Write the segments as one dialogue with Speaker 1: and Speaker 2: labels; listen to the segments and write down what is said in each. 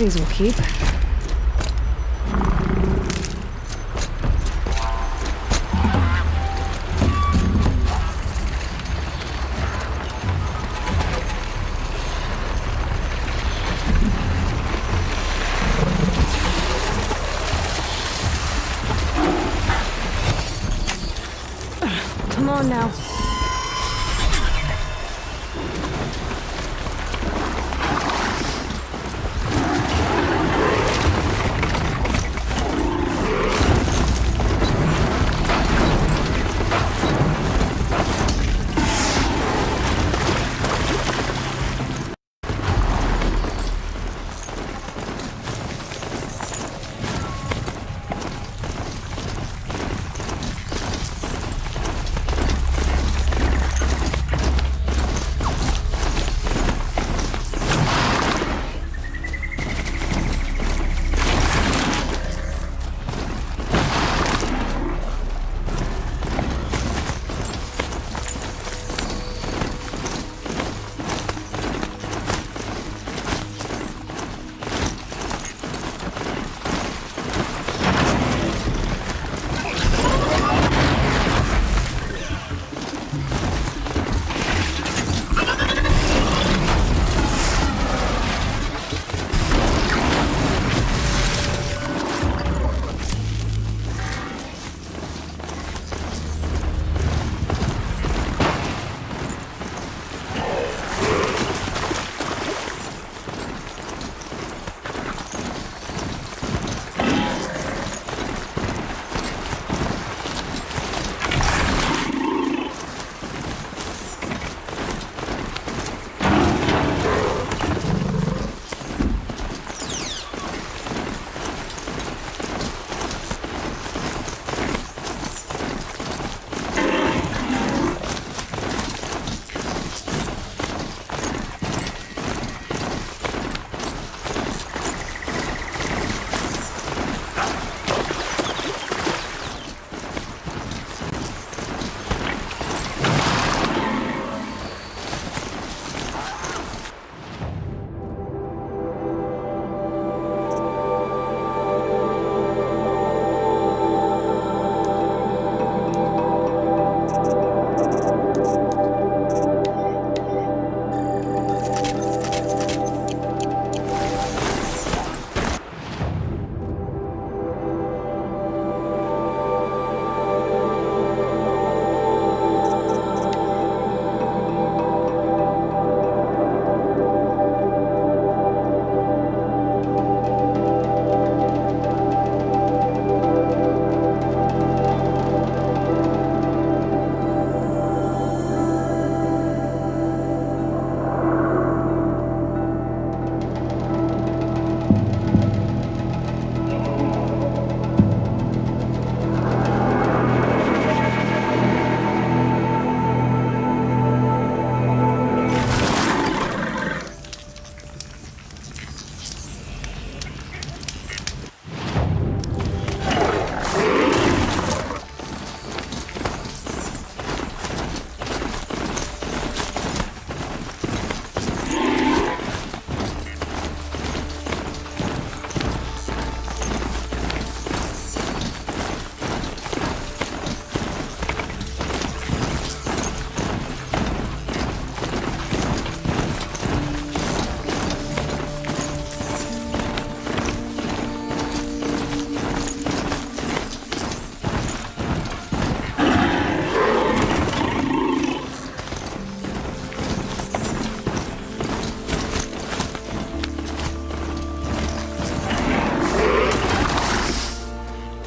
Speaker 1: things will keep. Come on now.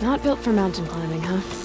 Speaker 1: Not built for mountain climbing, huh?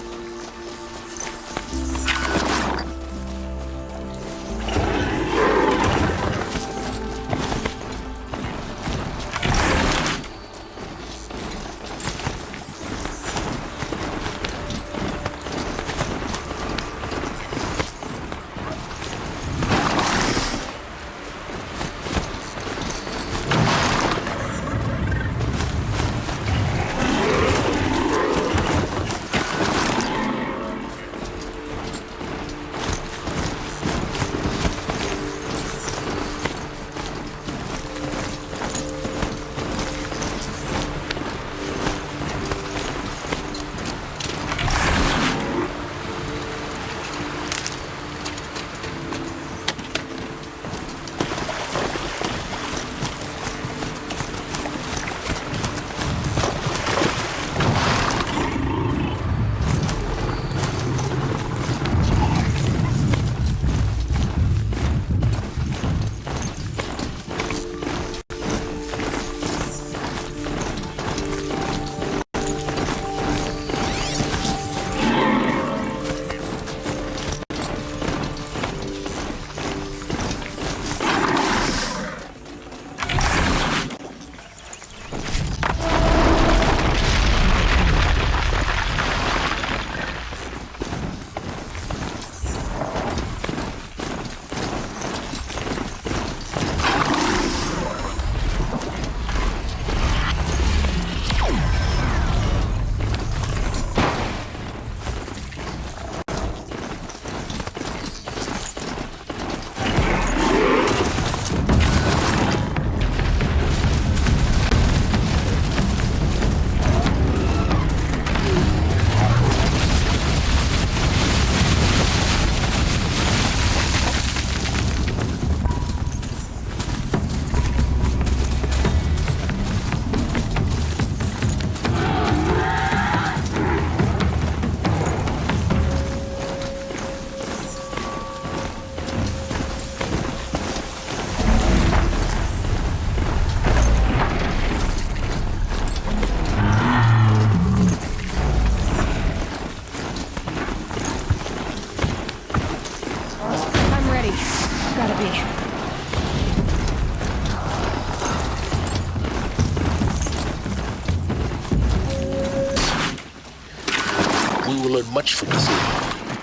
Speaker 2: we will learn much from this evening.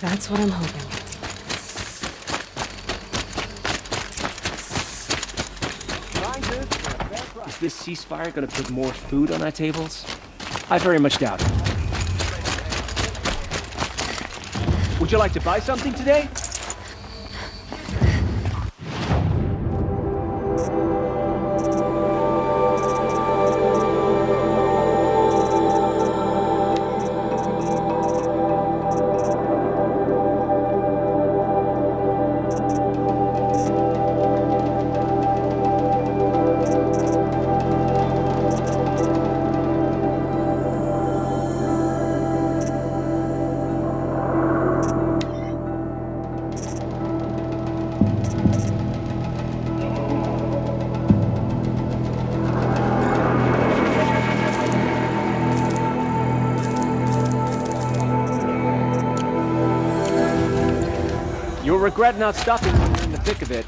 Speaker 1: That's what I'm hoping.
Speaker 3: Is this ceasefire gonna put more food on our tables? I very much doubt it. Would you like to buy something today? You'll regret not stopping when you're in the thick of it.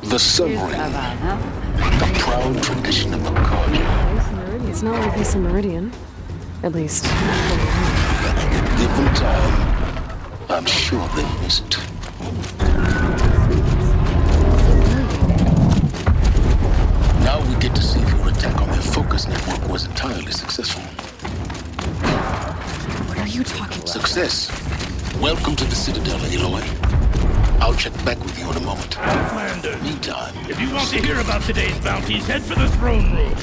Speaker 2: The submarine, the proud tradition of the Carja.
Speaker 1: It's not like he's a Meridian. At least.
Speaker 2: Give them time. I'm sure they'll miss it. Now we get to see if your attack on their focus network was entirely successful.
Speaker 1: What are you talking about?
Speaker 2: Success. Welcome to the Citadel, Aloy. I'll check back with you in a moment.
Speaker 4: Commander,
Speaker 2: Meantime,
Speaker 4: if you want to hear about today's bounties, head for the throne room.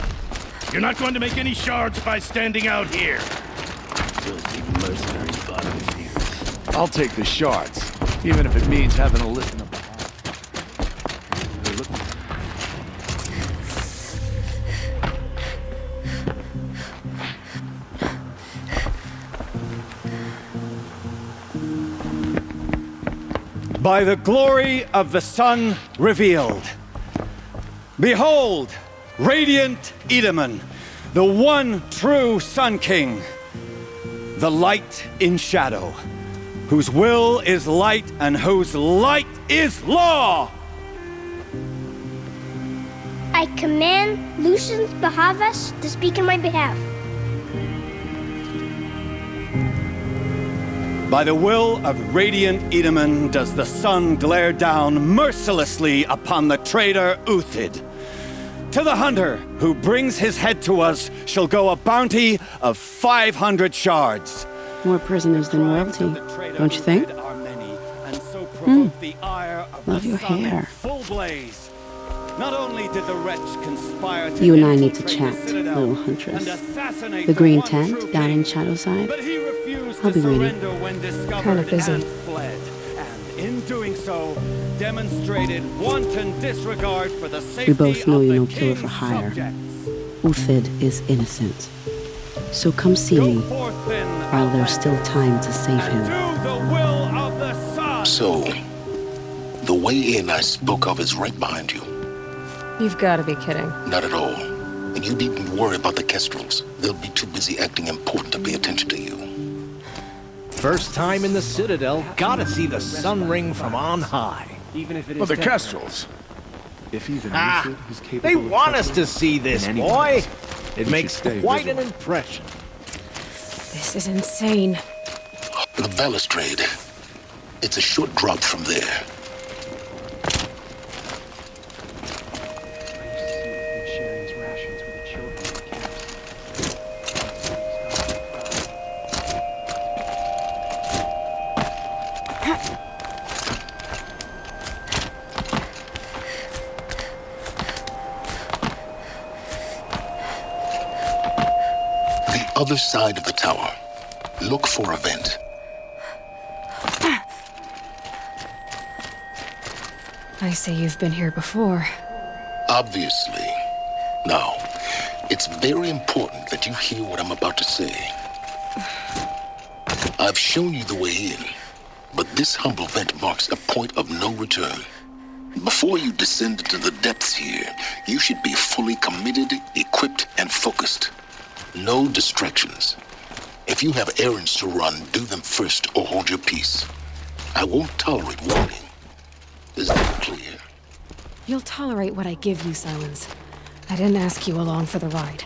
Speaker 4: You're not going to make any shards by standing out here. Filthy mercenary bottom feeders.
Speaker 5: I'll take the shards, even if it means having to listen up.
Speaker 6: By the glory of the sun revealed. Behold, radiant Edaman, the one true Sun King, the light in shadow, whose will is light and whose light is law!
Speaker 7: I command Lucius Bahavas to speak in my behalf.
Speaker 6: By the will of radiant Edaman does the sun glare down mercilessly upon the traitor Uthid. To the hunter who brings his head to us shall go a bounty of 500 shards.
Speaker 8: More prisoners than royalty, don't you think? Love your hair.
Speaker 6: Full blaze. Not only did the wretch conspire to
Speaker 8: You and I need to
Speaker 6: infiltrate
Speaker 8: chat,
Speaker 6: the Citadel
Speaker 8: little huntress.
Speaker 6: and assassinate
Speaker 8: The green
Speaker 6: one
Speaker 8: tent
Speaker 6: true
Speaker 8: down
Speaker 6: king,
Speaker 8: in Shadowside.
Speaker 6: but he refused
Speaker 8: I'll
Speaker 6: to
Speaker 8: be waiting.
Speaker 6: surrender when discovered
Speaker 1: Kinda busy.
Speaker 6: and fled. And in doing so, demonstrated wanton disregard for the safety
Speaker 8: We both know
Speaker 6: of
Speaker 8: you're
Speaker 6: the
Speaker 8: no killer
Speaker 6: king's
Speaker 8: for hire.
Speaker 6: subjects.
Speaker 8: Uthid is innocent. So come see
Speaker 6: Go
Speaker 8: me
Speaker 6: forth then,
Speaker 8: while there's still time to save
Speaker 6: and
Speaker 8: him.
Speaker 6: do the will of the sun.
Speaker 2: so the way in I spoke of is right behind you.
Speaker 1: You've got to be kidding.
Speaker 2: Not at all. And you needn't worry about the Kestrels. They'll be too busy acting important to pay attention to you.
Speaker 9: First time in the Citadel, gotta see the sun ring from on high.
Speaker 3: Even if it is
Speaker 5: Well, the
Speaker 3: temporary.
Speaker 5: Kestrels. If even
Speaker 9: Ah,
Speaker 5: Lucid is capable
Speaker 9: they
Speaker 5: of
Speaker 9: want us
Speaker 5: touching
Speaker 9: to see this,
Speaker 5: anyone
Speaker 9: boy.
Speaker 5: else,
Speaker 9: It
Speaker 5: we
Speaker 9: makes
Speaker 5: should stay
Speaker 9: quite an
Speaker 5: vigilant.
Speaker 9: impression.
Speaker 1: This is insane.
Speaker 2: The balustrade. It's a short drop from there.
Speaker 3: Sharing his rations with the children in the camps.
Speaker 2: The other side of the tower. Look for a vent.
Speaker 1: I see you've been here before.
Speaker 2: Obviously. Now, it's very important that you hear what I'm about to say. I've shown you the way in, but this humble vent marks a point of no return. Before you descend into the depths here, you should be fully committed, equipped, and focused. No distractions. If you have errands to run, do them first or hold your peace. I won't tolerate walking. Is that clear?
Speaker 1: You'll tolerate what I give you, Silence. I didn't ask you along for the ride.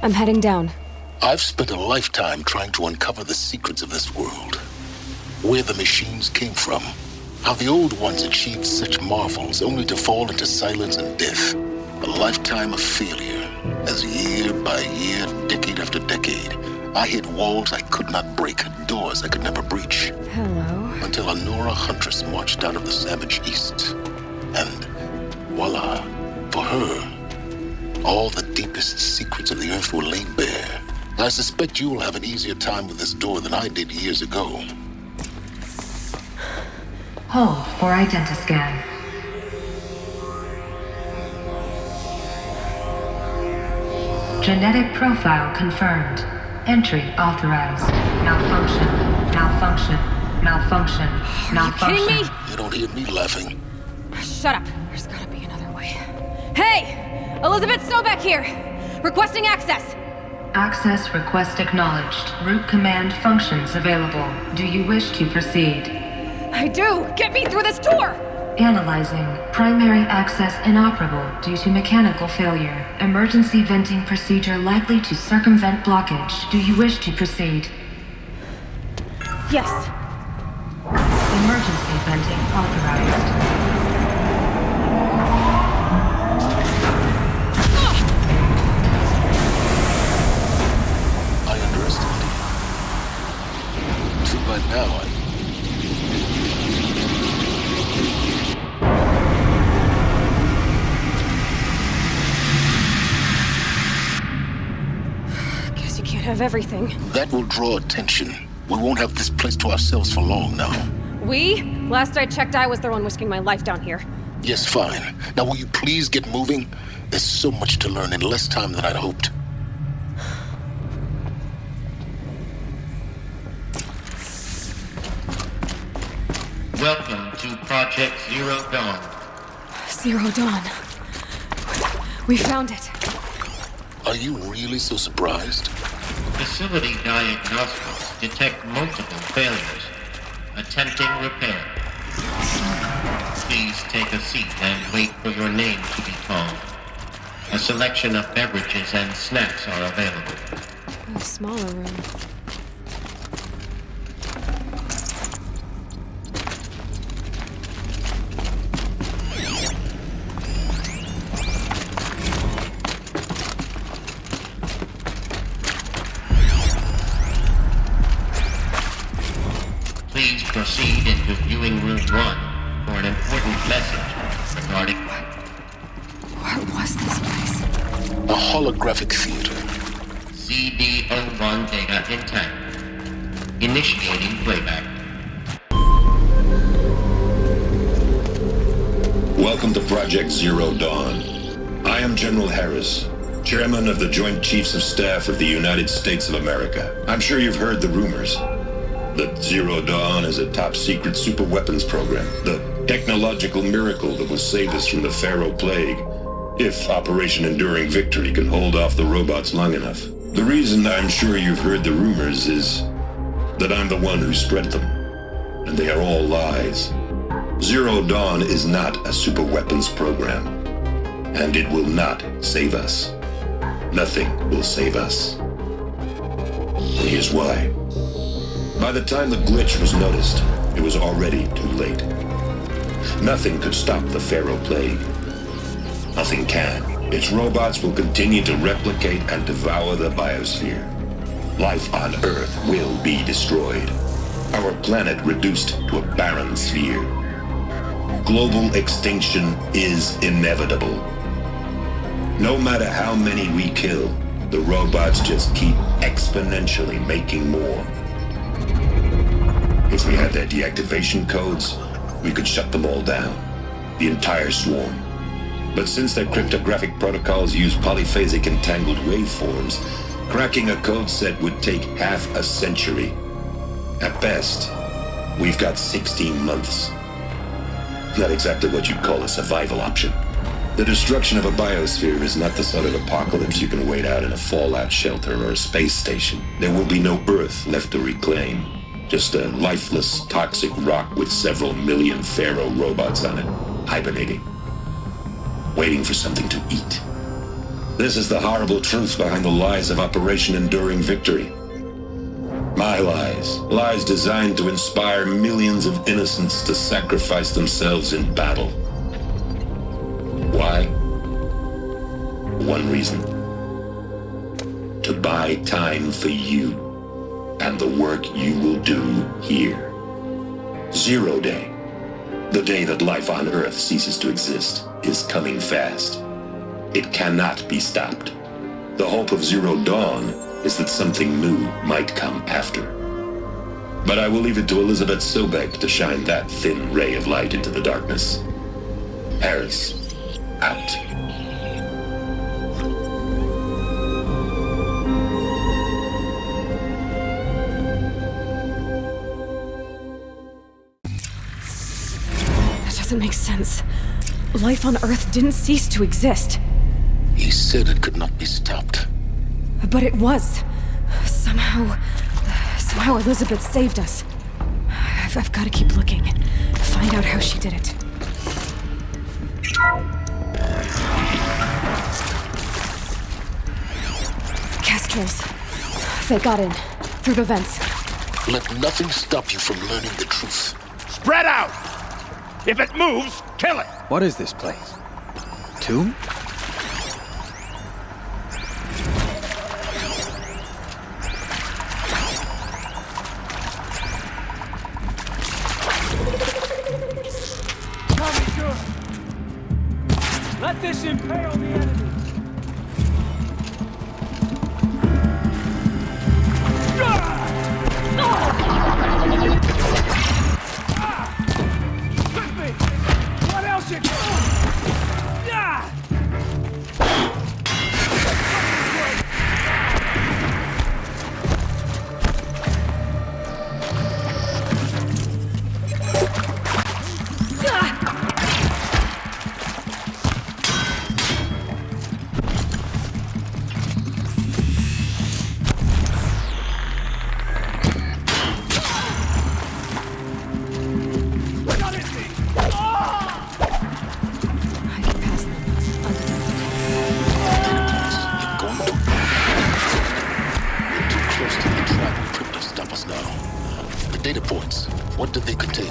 Speaker 1: I'm heading down.
Speaker 2: I've spent a lifetime trying to uncover the secrets of this world. Where the machines came from. How the old ones achieved such marvels only to fall into silence and death. A lifetime of failure, as year by year, decade after decade, I hit walls I could not break, doors I could never breach.
Speaker 1: Hello.
Speaker 2: Until a Nora huntress marched out of the savage east. And voila, for her, all the deepest secrets of the Earth were laid bare. I suspect you will have an easier time with this door than I did years ago.
Speaker 10: Hold for identiscan. Genetic profile confirmed. Entry authorized. Malfunction. Malfunction. Malfunction. Malfunction.
Speaker 1: Are you kidding me?
Speaker 2: You don't hear me laughing.
Speaker 1: Shut up. There's gotta be another way. Hey! Elizabeth Sobeck here! Requesting access!
Speaker 10: Access request acknowledged. Root command functions available. Do you wish to proceed?
Speaker 1: I do! Get me through this door!
Speaker 10: Analyzing. Primary access inoperable due to mechanical failure. Emergency venting procedure likely to circumvent blockage. Do you wish to proceed?
Speaker 1: Yes.
Speaker 10: Emergency venting authorized.
Speaker 2: I underestimated you. Too bad now
Speaker 1: Guess you can't have everything.
Speaker 2: That will draw attention. We won't have this place to ourselves for long now.
Speaker 1: We? Last I checked, I was the one risking my life down here.
Speaker 2: Yes, fine. Now will you please get moving? There's so much to learn in less time than I'd hoped.
Speaker 11: Welcome to Project Zero Dawn.
Speaker 1: Zero Dawn. We found it.
Speaker 2: Are you really so surprised?
Speaker 11: Facility diagnostics detect multiple failures. Attempting repair. Please take a seat and wait for your name to be called. A selection of beverages and snacks are available.
Speaker 1: A smaller room.
Speaker 11: Please proceed into viewing room 1 for an important message regarding...
Speaker 1: What was this place?
Speaker 2: A holographic theater.
Speaker 11: CDO1 data intact. Initiating playback.
Speaker 12: Welcome to Project Zero Dawn. I am General Harris, Chairman of the Joint Chiefs of Staff of the United States of America. I'm sure you've heard the rumors that Zero Dawn is a top-secret superweapons program, the technological miracle that will save us from the Pharaoh Plague, if Operation Enduring Victory can hold off the robots long enough. The reason I'm sure you've heard the rumors is that I'm the one who spread them, and they are all lies. Zero Dawn is not a superweapons program, and it will not save us. Nothing will save us. And here's why. By the time the glitch was noticed, it was already too late. Nothing could stop the Pharaoh Plague. Nothing can. Its robots will continue to replicate and devour the biosphere. Life on Earth will be destroyed. Our planet reduced to a barren sphere. Global extinction is inevitable. No matter how many we kill, the robots just keep exponentially making more. If we had their deactivation codes, we could shut them all down. The entire swarm. But since their cryptographic protocols use polyphasic entangled waveforms, cracking a code set would take half a century. At best, we've got 16 months. Not exactly what you'd call a survival option. The destruction of a biosphere is not the sort of apocalypse you can wait out in a fallout shelter or a space station. There will be no Earth left to reclaim. Just a lifeless, toxic rock with several million Pharaoh robots on it, hibernating, waiting for something to eat. This is the horrible truth behind the lies of Operation Enduring Victory. My lies. Lies designed to inspire millions of innocents to sacrifice themselves in battle. Why? One reason. To buy time for you and the work you will do here. 0 Day, the day that life on Earth ceases to exist, is coming fast. It cannot be stopped. The hope of Zero Dawn is that something new might come after. But I will leave it to Elizabeth Sobek to shine that thin ray of light into the darkness. Harris, out.
Speaker 1: That doesn't make sense. Life on Earth didn't cease to exist.
Speaker 2: He said it could not be stopped.
Speaker 1: But it was. Somehow Elizabeth saved us. I've got to keep looking. Find out how she did it. Castros. They got in. Through the vents.
Speaker 2: Let nothing stop you from learning the truth.
Speaker 4: Spread out! If it moves, kill it!
Speaker 9: What is this place? Tomb?
Speaker 3: Let this impale the enemy! What else you
Speaker 2: Data points. What did they contain?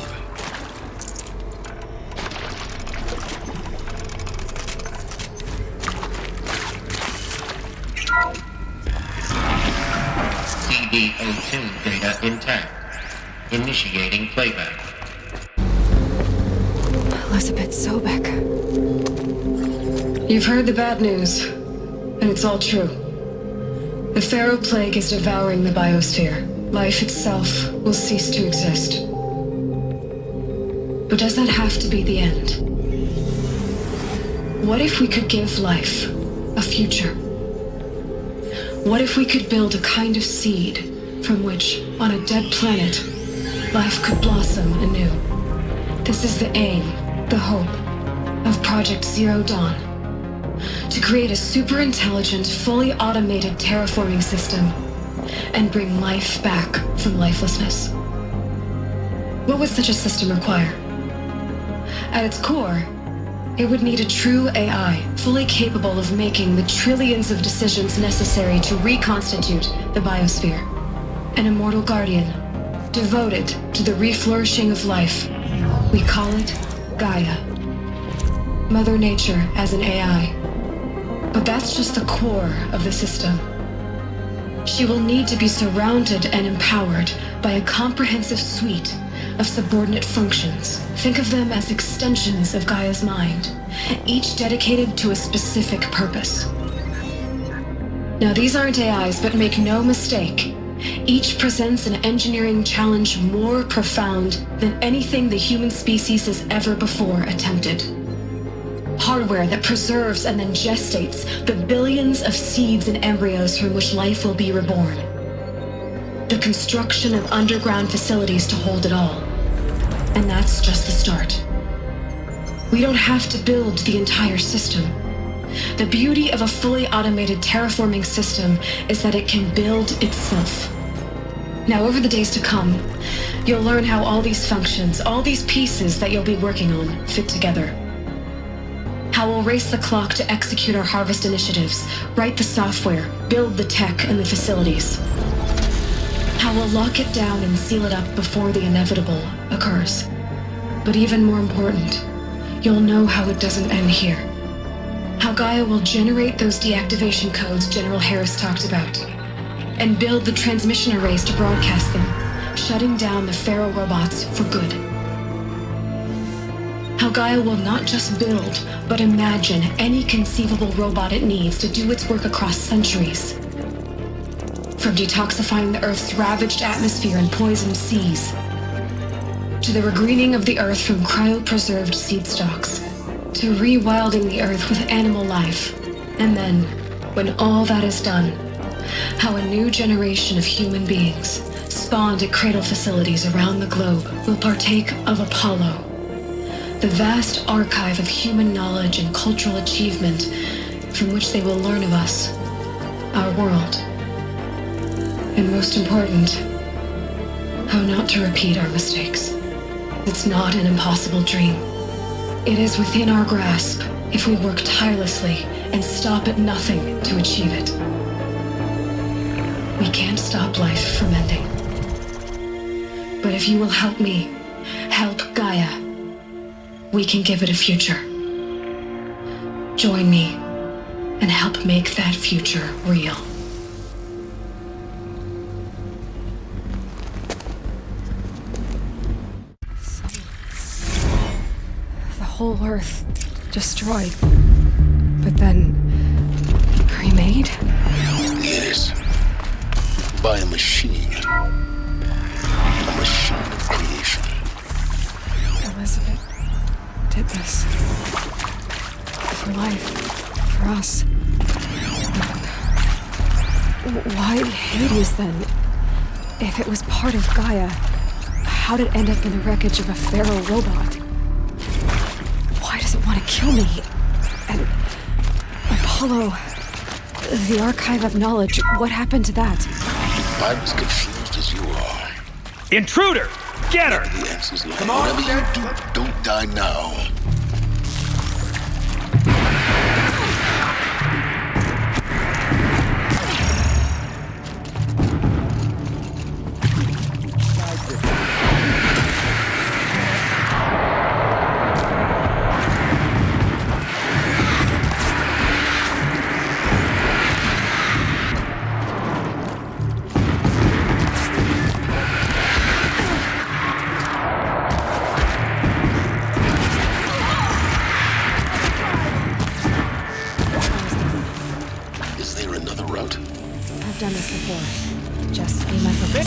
Speaker 11: CD02 data intact. Initiating playback.
Speaker 1: Elizabeth Sobek.
Speaker 10: You've heard the bad news, and it's all true. The Pharaoh Plague is devouring the biosphere. Life itself will cease to exist. But does that have to be the end? What if we could give life a future? What if we could build a kind of seed from which, on a dead planet, life could blossom anew? This is the aim, the hope, of Project Zero Dawn. To create a super-intelligent, fully automated terraforming system and bring life back from lifelessness. What would such a system require? At its core, it would need a true AI, fully capable of making the trillions of decisions necessary to reconstitute the biosphere. An immortal guardian, devoted to the reflourishing of life. We call it Gaia. Mother Nature as an AI. But that's just the core of the system. She will need to be surrounded and empowered by a comprehensive suite of subordinate functions. Think of them as extensions of Gaia's mind, each dedicated to a specific purpose. Now, these aren't AIs, but make no mistake, each presents an engineering challenge more profound than anything the human species has ever before attempted. Hardware that preserves and then gestates the billions of seeds and embryos from which life will be reborn. The construction of underground facilities to hold it all. And that's just the start. We don't have to build the entire system. The beauty of a fully automated terraforming system is that it can build itself. Now, over the days to come, you'll learn how all these functions, all these pieces that you'll be working on, fit together. How we'll race the clock to execute our harvest initiatives, write the software, build the tech and the facilities. How we'll lock it down and seal it up before the inevitable occurs. But even more important, you'll know how it doesn't end here. How Gaia will generate those deactivation codes General Harris talked about, and build the transmission arrays to broadcast them, shutting down the Pharaoh robots for good. How Gaia will not just build, but imagine any conceivable robot it needs to do its work across centuries. From detoxifying the Earth's ravaged atmosphere and poisoned seas, to the regreening of the Earth from cryopreserved seed stalks, to rewilding the Earth with animal life. And then, when all that is done, how a new generation of human beings, spawned at cradle facilities around the globe, will partake of Apollo, the vast archive of human knowledge and cultural achievement from which they will learn of us, our world. And most important, how not to repeat our mistakes. It's not an impossible dream. It is within our grasp if we work tirelessly and stop at nothing to achieve it. We can't stop life from ending. But if you will help me, help Gaia, we can give it a future. Join me and help make that future real.
Speaker 1: The whole Earth destroyed, but then remade?
Speaker 2: Yes. By a machine. A machine of creation.
Speaker 1: Elizabeth did this. For life. For us. Why Hades then? If it was part of Gaia, how'd it end up in the wreckage of a Pharaoh robot? Why does it want to kill me? And Apollo, the archive of knowledge, what happened to that?
Speaker 2: I'm as confused as you are.
Speaker 3: Intruder! Get her!
Speaker 2: The answer's lying. Whatever you do, don't die now.
Speaker 1: I've done this before. Just be my focus.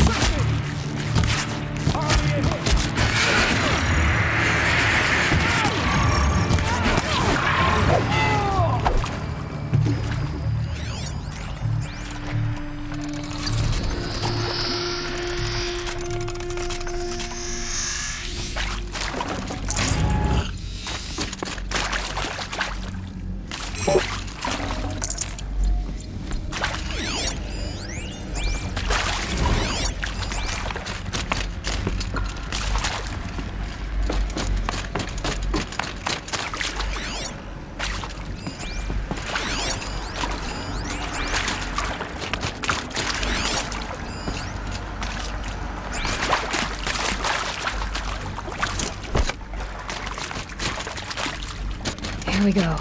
Speaker 1: Here we go.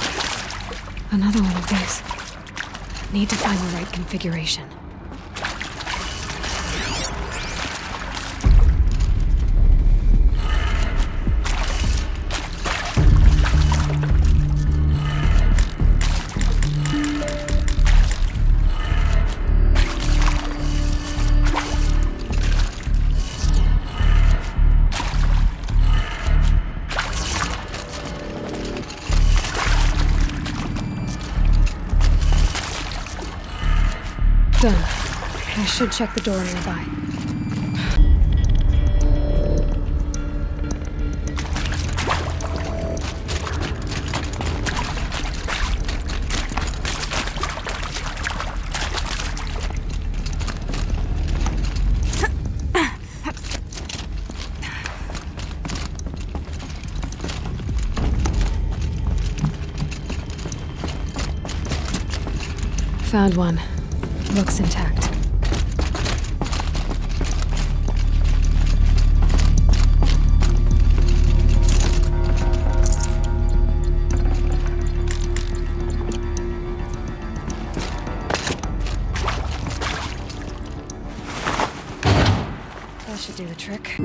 Speaker 1: Another one of these. Need to find the right configuration. Done. I should check the door nearby. Found one. Looks intact. That should do the trick.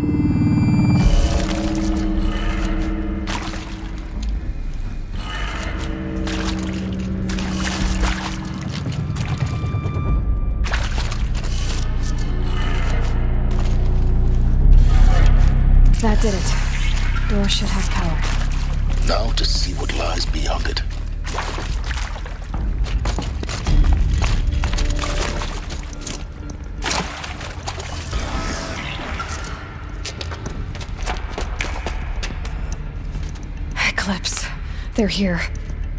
Speaker 1: That did it. Door should have power.
Speaker 2: Now to see what lies beyond it.
Speaker 1: Eclipse. They're here.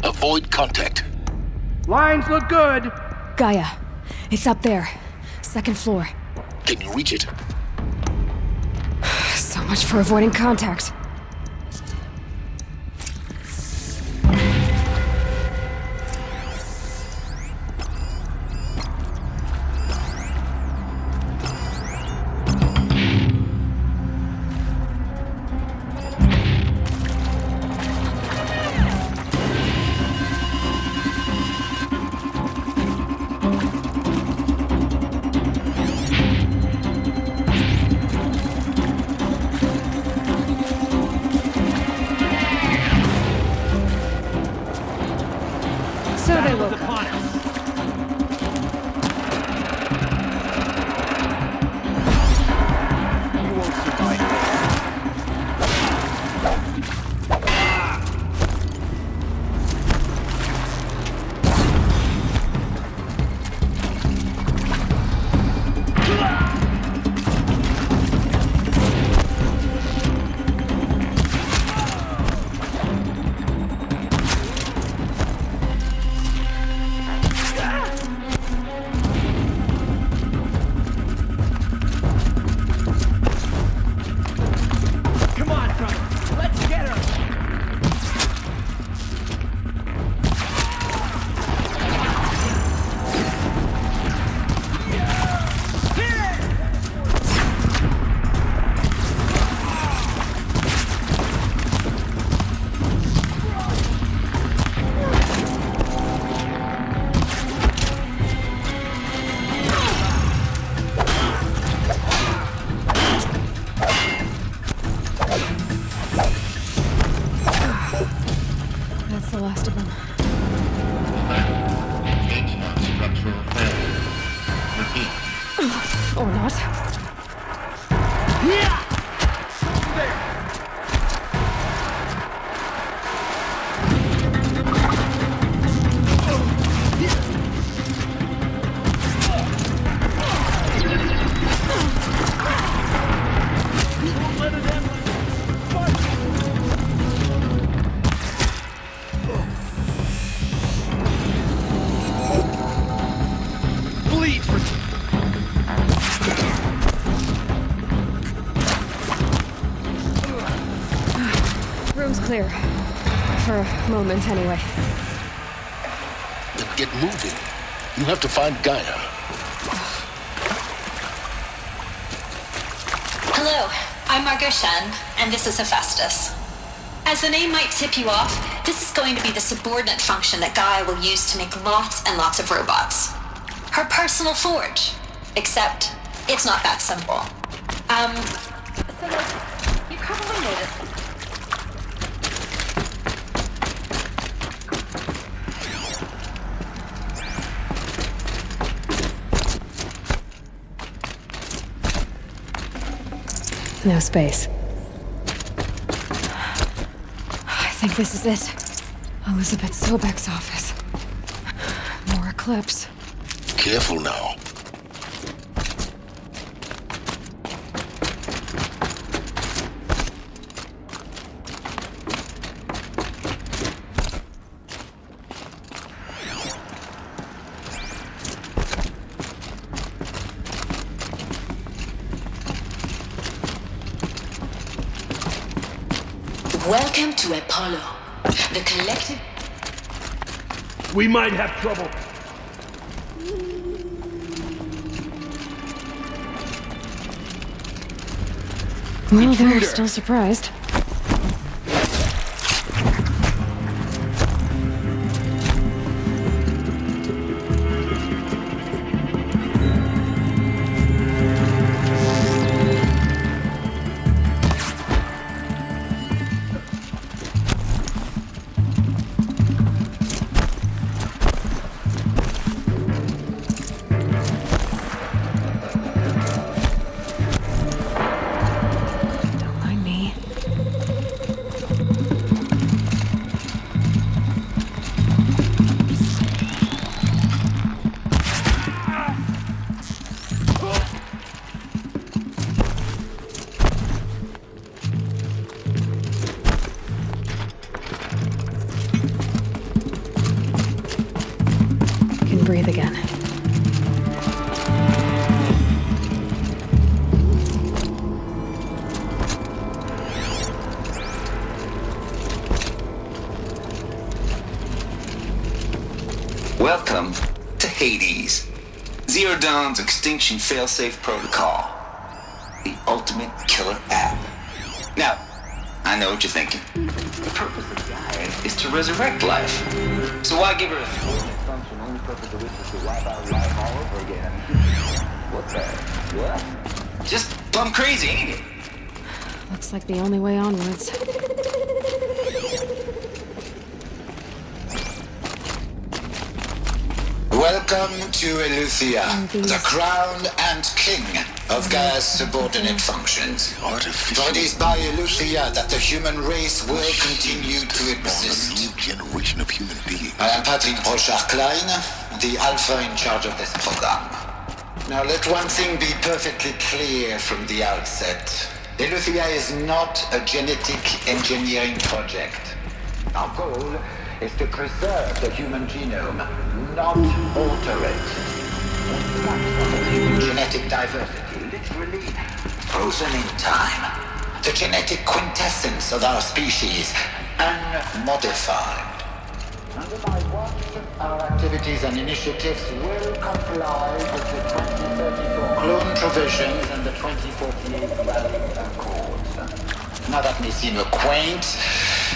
Speaker 2: Avoid contact.
Speaker 3: Lines look good.
Speaker 1: Gaia. It's up there. Second floor.
Speaker 2: Can you reach it?
Speaker 1: So much for avoiding contact. So they look upon us.
Speaker 5: You won't survive
Speaker 1: That's the last of them.
Speaker 11: Structural failure. Repeat.
Speaker 1: Or not. Room's clear. For a moment, anyway.
Speaker 2: Then get moving. You have to find Gaia.
Speaker 13: Hello, I'm Margot Shen, and this is Hephaestus. As the name might tip you off, this is going to be the subordinate function that Gaia will use to make lots and lots of robots. Her personal forge. Except, it's not that simple. So you probably noticed.
Speaker 1: No space. I think this is it. Elizabeth Sobek's office. More Eclipse.
Speaker 2: Careful now.
Speaker 13: Welcome to Apollo, the collective...
Speaker 4: We might have trouble.
Speaker 1: Well, they're still surprised. Breathe again.
Speaker 14: Welcome to Hades, Zero Dawn's extinction failsafe protocol, the ultimate killer app. Now, I know what you're thinking. The purpose of Gaia is to resurrect life. So why give her a function only purpose of which is to wipe out life all over again? What the? What? Just plumb crazy, ain't it?
Speaker 1: Looks like the only way onwards.
Speaker 15: Welcome to Eleuthia, the crown and king of Gaia's subordinate functions. For it is by Eleuthia that the human race will continue to exist.
Speaker 2: A new generation of human beings.
Speaker 15: I am Patrick Brochard-Klein, the alpha in charge of this program. Now let one thing be perfectly clear from the outset. Eleuthia is not a genetic engineering project. Our goal is to preserve the human genome, not alter it. Genetic diversity, literally frozen in time. The genetic quintessence of our species, unmodified. Under my watch, our activities and initiatives will comply with the 2034 clone provisions and the 2048 Rally Accords. Now that may seem a quaint,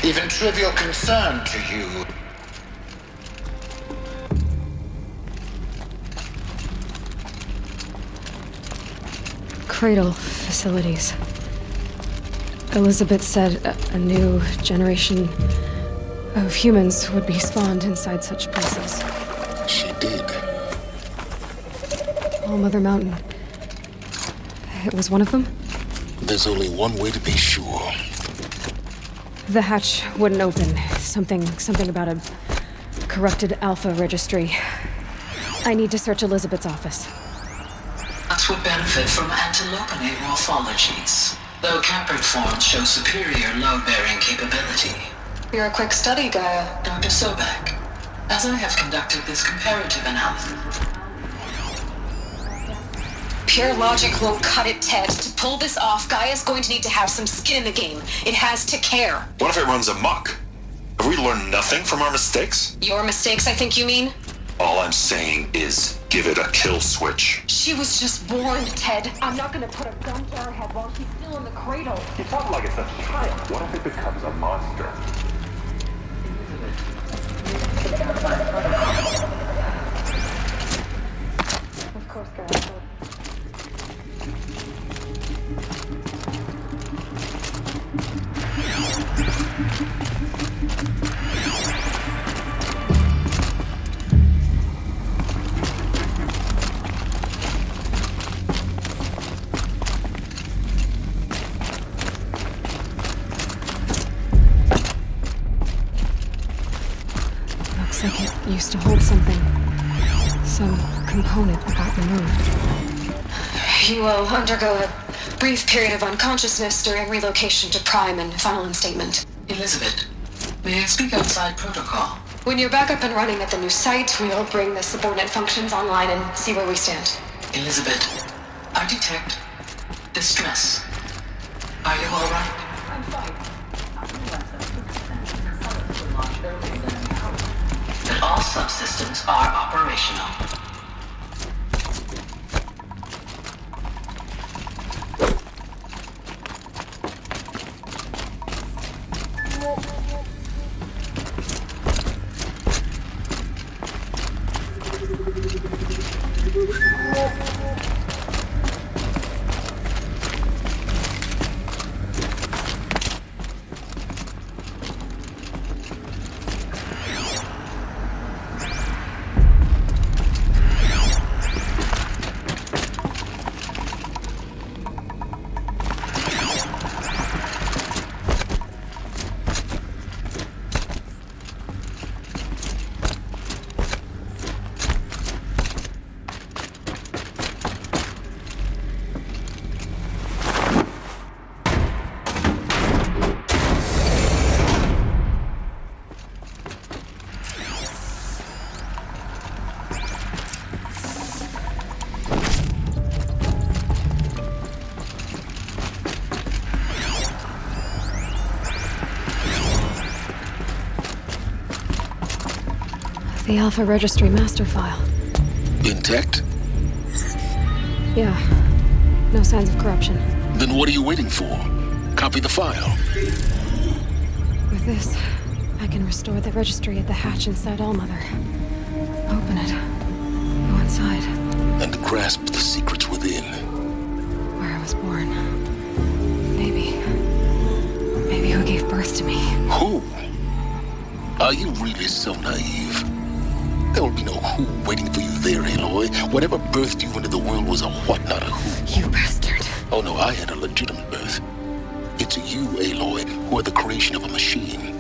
Speaker 15: even trivial concern to you.
Speaker 1: Cradle facilities. Elizabeth said a new generation of humans would be spawned inside such places.
Speaker 2: She did.
Speaker 1: All Mother Mountain. It was one of them?
Speaker 2: There's only one way to be sure.
Speaker 1: The hatch wouldn't open. Something about a corrupted alpha registry. I need to search Elizabeth's office.
Speaker 16: That would benefit from antilopenate morphologies, though Caprid forms show superior load-bearing capability.
Speaker 13: You're a quick study, Gaia.
Speaker 16: Dr. Sobek, as I have conducted this comparative analysis...
Speaker 13: Pure logic won't cut it, Ted. To pull this off, Gaia's going to need to have some skin in the game. It has to care.
Speaker 12: What if it runs amok? Have we learned nothing from our mistakes?
Speaker 13: Your mistakes, I think you mean?
Speaker 12: All I'm saying is, give it a kill switch.
Speaker 13: She was just born, Ted. I'm not gonna put a gun to her head while she's still in the cradle.
Speaker 17: You talk like it's a child. What if it becomes a monster?
Speaker 13: Of course, Gaia.
Speaker 1: Looks like it used to hold something. Some component that got removed.
Speaker 13: You will undergo a brief period of unconsciousness during relocation to Prime and final instatement.
Speaker 16: Elizabeth, may I speak outside protocol?
Speaker 13: When you're back up and running at the new site, we'll bring the subordinate functions online and see where we stand.
Speaker 16: Elizabeth, I detect distress. Are you all right?
Speaker 13: I'm fine.
Speaker 16: that all subsystems are operational.
Speaker 1: The Alpha Registry master file.
Speaker 2: Intact?
Speaker 1: Yeah. No signs of corruption.
Speaker 2: Then what are you waiting for? Copy the file.
Speaker 1: With this, I can restore the registry at the hatch inside Allmother. Open it. Go inside.
Speaker 2: And grasp the secrets within.
Speaker 1: Where I was born. Maybe who gave birth to me.
Speaker 2: Who? Are you really so naive? There will be no who waiting for you there, Aloy. Whatever birthed you into the world was a what, not a who.
Speaker 1: You bastard.
Speaker 2: Oh no, I had a legitimate birth. It's you, Aloy, who are the creation of a machine.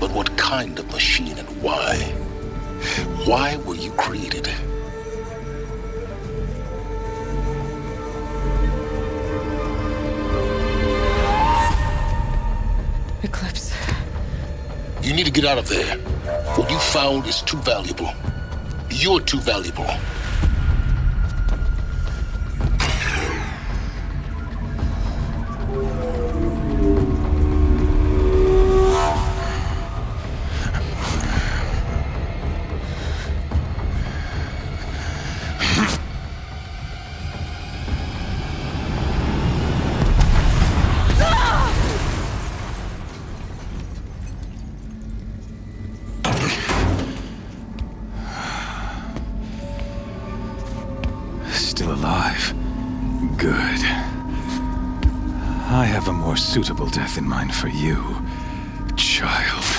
Speaker 2: But what kind of machine and why? Why were you created?
Speaker 1: Eclipse.
Speaker 2: You need to get out of there. What you found is too valuable. You're too valuable.
Speaker 5: Still alive. Good. I have a more suitable death in mind for you, child.